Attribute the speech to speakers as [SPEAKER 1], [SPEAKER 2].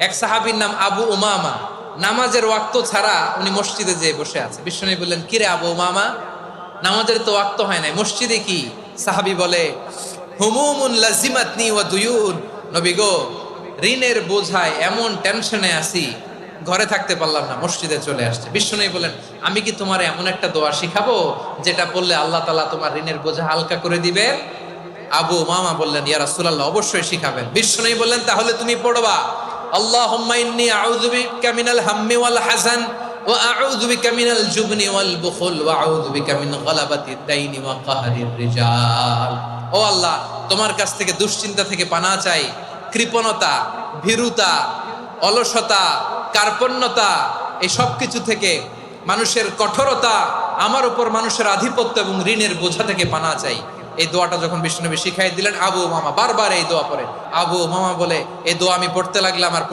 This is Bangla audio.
[SPEAKER 1] এক সাহাবীর নাম আবু উমামা, নামাজের ওয়াক্ত ছাড়া উনি মসজিদে যেয়ে বসে আছে। বিশ্বনবী বললেন, কিরে আবু উমামা, নামাজের তো ওয়াক্ত হয় নাই, মসজিদে কি? সাহাবী বলে, হুমুমুন লাজিমাতনি ওয়া দুয়ুন। নবী গো, ঋণের বোঝায় এমন টেনশনে আছি, ঘরে থাকতে পারলাম না, মসজিদে চলে আসছে। বিশ্বনবী বলেন, আমি কি তোমার এমন একটা দোয়া শিখাবো যেটা পড়লে আল্লাহ তাআলা তোমার ঋণের বোঝা হালকা করে দিবেন? আবু উমামা বললেন, ইয়া রাসূলুল্লাহ, অবশ্যই শিখাবেন। বিশ্বনবী বললেন, তাহলে তুমি পড়বা, আল্লাহুম্মা ইন্নী আউযু বিকা মিনাল হাম্মি ওয়াল হাযান ওয়া আউযু বিকা মিনাল জুবনি ওয়াল বুখল ওয়া আউযু বিকা মিন গালাবাতিদ দাইনি ওয়া কাহরির রিজাল। ও আল্লাহ, তোমার কাছ থেকে দুশ্চিন্তা থেকে পানাহ চাই, কৃপণতা, ভীরুতা, অলসতা, কার্পণ্যতা, এই সব কিছু থেকে, মানুষের কঠোরতা, আমার উপর মানুষের আধিপত্য এবং ঋণের বোঝা থেকে পানাহ চাই। এই দোয়াটা যখন বিষ্ণুনবী শিখাই দিলেন, আবু উমামা বারবার এই দোয়া পড়ে। আবু উমামা বলে, এই দোয়া আমি পড়তে লাগলাম আর